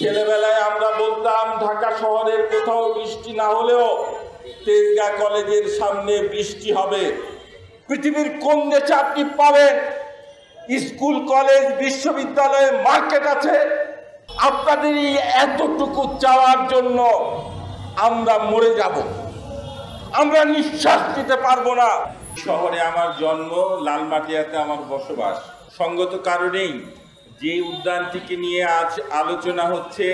ছেলেবেলায় আমরা বলতাম ঢাকা শহরের কোথাও বৃষ্টি না হলেও তেজগাঁ কলেজের সামনে বৃষ্টি হবে। পৃথিবীর কোন দেশে আপনি পাবেন স্কুল কলেজ বিশ্ববিদ্যালয়ে মার্কেট আছে? আপনাদের এই এতটুকু চাওয়ার জন্য আমরা মরে যাব, আমরা নিঃশ্বাস নিতে পারবো না। শহরে আমার জন্ম, লালমাটিয়াতে আমার বসবাস। সঙ্গত কারণেই যে উদ্যানটিকে নিয়ে আজ আলোচনা হচ্ছে,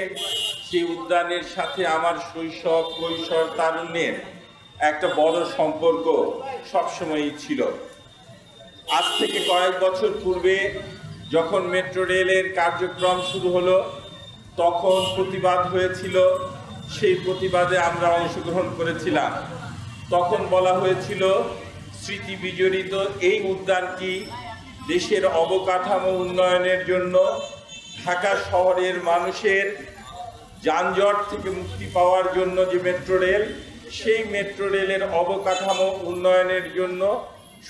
সেই উদ্যানের সাথে আমার শৈশব, কৈশোর, তারুণ্যের একটা বড় সম্পর্ক সবসময়ই ছিল। আজ থেকে কয়েক বছর পূর্বে যখন মেট্রো রেলের কার্যক্রম শুরু হলো, তখন প্রতিবাদ হয়েছিল। সেই প্রতিবাদে আমরা অংশগ্রহণ করেছিলাম। তখন বলা হয়েছিল স্মৃতি বিজড়িত এই উদ্যানটি দেশের অবকাঠামো উন্নয়নের জন্য, ঢাকা শহরের মানুষের যানজট থেকে মুক্তি পাওয়ার জন্য যে মেট্রো রেল, সেই মেট্রো রেলের অবকাঠামো উন্নয়নের জন্য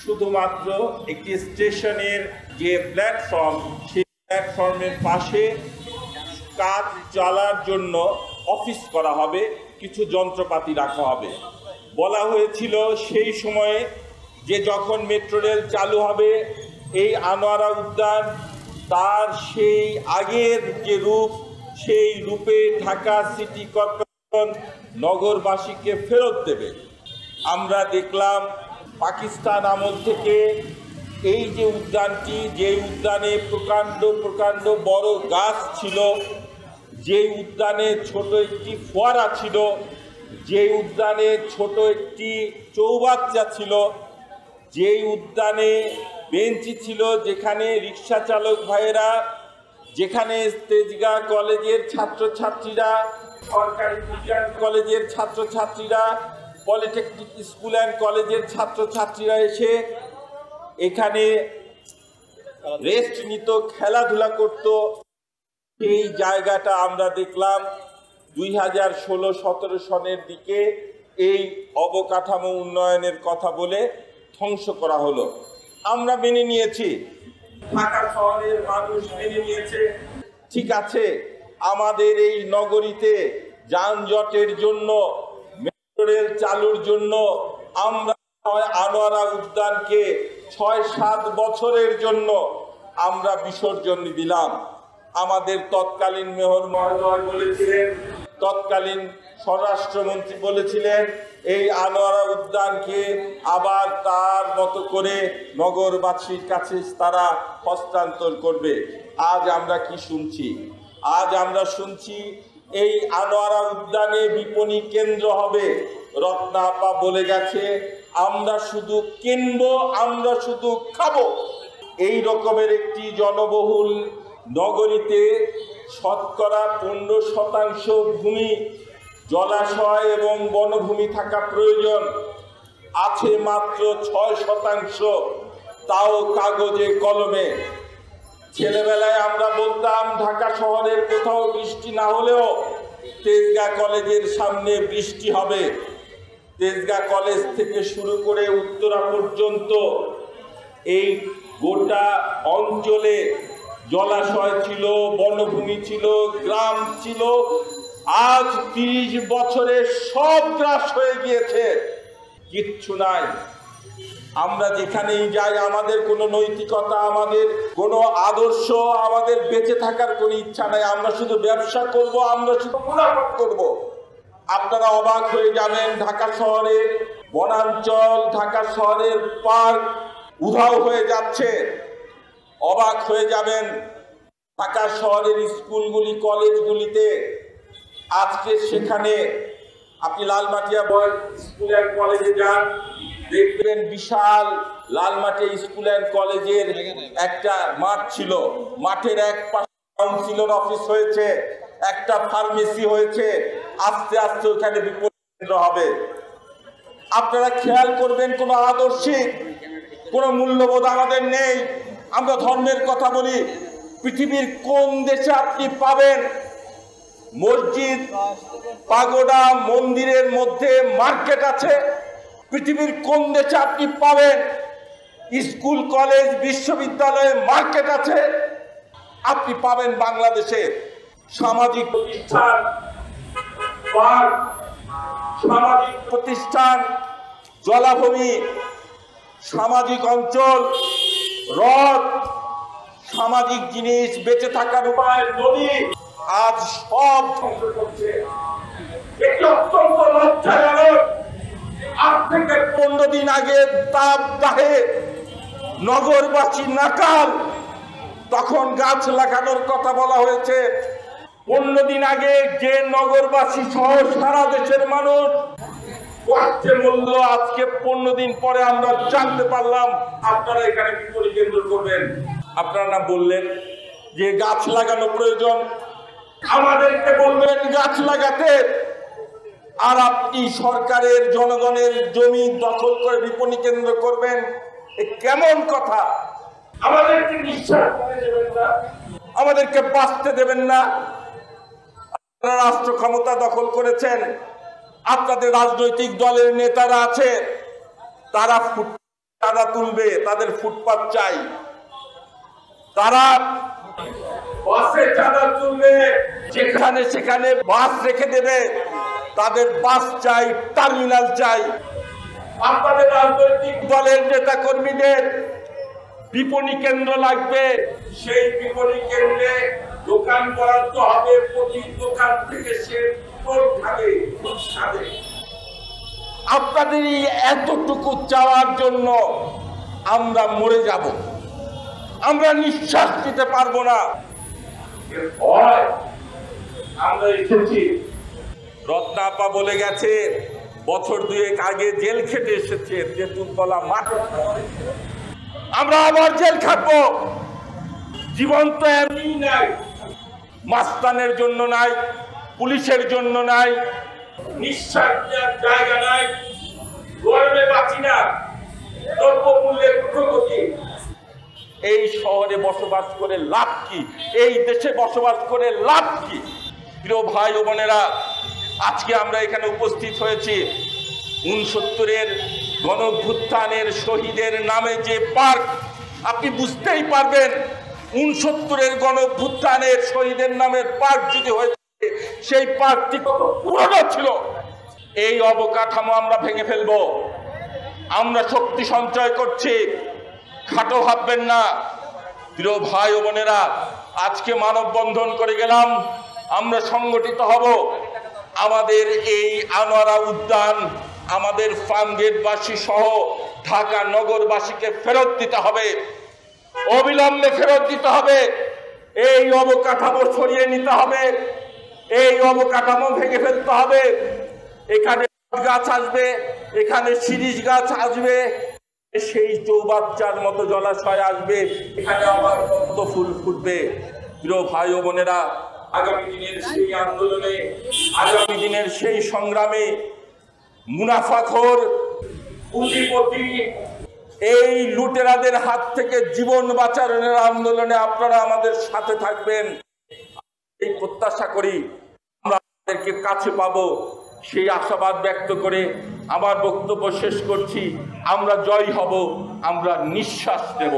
শুধুমাত্র একটি স্টেশনের যে প্ল্যাটফর্ম, সেই প্ল্যাটফর্মের পাশে কাজ চালার জন্য অফিস করা হবে, কিছু যন্ত্রপাতি রাখা হবে। বলা হয়েছিল সেই সময়ে যে যখন মেট্রো রেল চালু হবে, এই আনোয়ারা উদ্যান তার সেই আগের যে রূপ, সেই রূপে ঢাকা সিটি কর্পোরেশন নগরবাসীকে ফেরত দেবে। আমরা দেখলাম পাকিস্তান আমল থেকে এই যে উদ্যানটি, যে উদ্যানে প্রকাণ্ড প্রকাণ্ড বড় গাছ ছিল, যে উদ্যানে ছোট একটি ফোয়ারা ছিল, যে উদ্যানে ছোট একটি চৌবাচ্চা ছিল, যে উদ্যানে বেঞ্চি ছিল, যেখানে রিক্সা চালক ভাইয়েরা, যেখানে তেজগাঁ কলেজের ছাত্রছাত্রীরা, সরকারি বিজ্ঞান কলেজের ছাত্রছাত্রীরা, পলিটেকনিক স্কুল অ্যান্ড কলেজের ছাত্রছাত্রীরা এসে এখানে রেস্ট নিত, খেলাধুলা করত, সেই জায়গাটা আমরা দেখলাম 2016-17 সনের দিকে এই অবকাঠামো উন্নয়নের কথা বলে ধ্বংস করা হলো। আমরা মেনে নিয়েছি, ঢাকা শহরের মানুষ মেনে নিয়েছে। ঠিক আছে, আমাদের এই নগরীতে যানজটের জন্য, মেট্রো রেল চালুর জন্য আমরা আনোয়ারা উদ্যানকে 6-7 বছরের জন্য আমরা বিসর্জন দিলাম। আমাদের তৎকালীন মেয়র মহোদয় বলেছিলেন, তৎকালীন স্বরাষ্ট্রমন্ত্রী বলেছিলেন, এই আনোয়ারা উদ্যানকে আবার তার মতো করে নগরবাসীর কাছে তারা হস্তান্তর করবে। আজ আমরা কি শুনছি? আজ আমরা শুনছি এই আনোয়ারা উদ্যানে বিপণী কেন্দ্র হবে। রত্না আপা বলে গেছে, আমরা শুধু কিনবো, আমরা শুধু খাবো। এই রকমের একটি জনবহুল নগরীতে শতকরা 15% ভূমি জলাশয় এবং বনভূমি থাকা প্রয়োজন। আছে মাত্র 6%, তাও কাগজে কলমে। ছেলেবেলায় আমরা বলতাম ঢাকা শহরের কোথাও বৃষ্টি না হলেও তেজগাঁ কলেজের সামনে বৃষ্টি হবে। তেজগাঁ কলেজ থেকে শুরু করে উত্তরা পর্যন্ত এই গোটা অঞ্চলে জলাশয় ছিল, বনভূমি ছিল, গ্রাম ছিল। আজ 30 বছরে সব গ্রাস হয়ে গিয়েছে, কিচ্ছু নাই। আমরা যেখানেই যাই, আমাদের কোনো নৈতিকতা, আমাদের কোনো আদর্শ, আমাদের বেঁচে থাকার কোনো ইচ্ছা নাই। আমরা শুধু ব্যবসা করব, আমরা শুধু মুনাফা করব। আপনারা অবাক হয়ে যাবেন, ঢাকা শহরের বনাঞ্চল, ঢাকা শহরের পার্ক উধাও হয়ে যাচ্ছে। অবাক হয়ে যাবেন, ঢাকা শহরের স্কুলগুলি, কলেজগুলিতে আজকে সেখানে আপনি লালমাটিয়া বয়েজ স্কুল অ্যান্ড কলেজে যান, দেখবেন বিশাল লালমাটিয়া স্কুল অ্যান্ড কলেজের একটা মাঠ ছিল। মাঠের এক পাশে কাউন্সিলর অফিস হয়েছে, একটা ফার্মেসি হয়েছে। আস্তে আস্তে ওখানে বিপণী কেন্দ্র হবে। আপনারা খেয়াল করবেন, কোনো আদর্শিক, কোনো মূল্যবোধ আমাদের নেই। আমরা ধর্মের কথা বলি, পৃথিবীর কোন দেশে আপনি পাবেন মসজিদ, পাগোডা, মন্দিরের মধ্যে মার্কেট আছে? পৃথিবীর কোন দেশে আপনি পাবেন স্কুল কলেজ বিশ্ববিদ্যালয়ে মার্কেট আছে? আপনি পাবেন বাংলাদেশে সামাজিক প্রতিষ্ঠান, পার্ক, সামাজিক প্রতিষ্ঠান, জলাভূমি, সামাজিক অঞ্চল, হ্রদ, সামাজিক জিনিস, বেঁচে থাকার উপায়, নদী আজ সব ধ্বংস করছে। এটি অত্যন্ত লজ্জাজনক। আজ থেকে 15 দিন আগে তাপদাহে নগরবাসী নাকাল, তখন গাছ লাগানোর কথা বলা হয়েছে। 15 দিন আগে যে নগরবাসী সহ সারা দেশের মানুষ কষ্টে মূল্য, আজকে 15 দিন পরে আমরা জানতে পারলাম আপনারা এখানে বিপণী কেন্দ্র করবেন। আপনারা না বললেন যে গাছ লাগানো প্রয়োজন, আমাদেরকে বলবেন গাছ লাগাতে, আর আপনি সরকারের জনগণের জমি দখল করে বিপণী কেন্দ্র করবেন। এ কেমন কথা? আমাদেরকে নিঃশ্বাস দেবেন না, আমাদেরকে বাঁচতে দেবেন না। আপনারা রাষ্ট্র ক্ষমতা দখল করেছেন, আপনাদের রাজনৈতিক দলের নেতারা আছে, তারা চাঁদা তুলবে, তাদের ফুটপাত চাই, তারা বাসে চাঁদা তুলবে, যেখানে সেখানে বাস রেখে দেবে, তাদের বাস চাই, টার্মিনাল চাই। আপনাদের রাজনৈতিক দলের নেতা কর্মীদের বিপণী কেন্দ্র লাগবে, সেই বিপণী কেন্দ্রে দোকান বরাদ্দ হবে, প্রতি দোকান থেকে সে আপনাদের এতটুকু চাওয়ার জন্য আমরা মরে যাব, আমরা নিঃশ্বাস নিতে পারবো না। আমরা এসেছি, রত্নাপা বলে গেছে বছর 2 আগে জেল খেটে এসেছে তেঁতুলতলা মাঠ, আমরা আবার জেল খাটবো। জীবন তো এমনি নাই, মাস্তানের জন্য নাই, পুলিশের জন্য নাই, নিঃশ্বাস নেওয়ার জায়গা নাই, গরমে বাঁচি না, দ্রব্যমূল্যের প্রগতি। এই শহরে বসবাস করে লাভ কি? এই দেশে বসবাস করে লাভ কি? প্রিয় ভাই ও বোনেরা, আজকে আমরা এখানে উপস্থিত হয়েছি 69-এর গণঅভ্যুত্থানের শহীদের নামে যে পার্ক, আপনি বুঝতেই পারবেন 69-এর গণঅভ্যুত্থানের শহীদের নামের পার্ক যদি হয়ে সেই পার্কটি কত পুরনো ছিল। এই অবকাঠামো আমরা ভেঙে ফেলবো। আমরা শক্তি সঞ্চয় করছি, খাটো ভাববেন না। প্রিয় ভাই ও বোনেরা, আজকে মানববন্ধন করে গেলাম, আমরা সংগঠিত হব। আমাদের এই আনোয়ারা উদ্যান আমাদের ফার্মগেটবাসী সহ ঢাকা নগরবাসীকে ফেরত দিতে হবে, অবিলম্বে ফেরত দিতে হবে। এই অবকাঠামো সরিয়ে নিতে হবে, এই অবকাঠামো ভেঙে ফেলতে হবে। এখানে গাছ আসবে, এখানে শিরীষ গাছ আসবে, সেই চৌবাচ্চার মতো জলাশয় আসবে, এখানে আবার পদ্ম ফুল ফুটবে। প্রিয় ভাই ও বোনেরা, আগামী দিনের সেই আন্দোলনে, আগামী দিনের সেই সংগ্রামে মুনাফাখোর পুঁজিপতি এই লুটেরাদের হাত থেকে জীবন বাঁচানোর আন্দোলনে আপনারা আমাদের সাথে থাকবেন, এই প্রত্যাশা করি। আমরা আপনাদেরকে কাছে পাবো, সেই আশাবাদ ব্যক্ত করে আমার বক্তব্য শেষ করছি। আমরা জয় হব, আমরা নিঃশ্বাস নেব।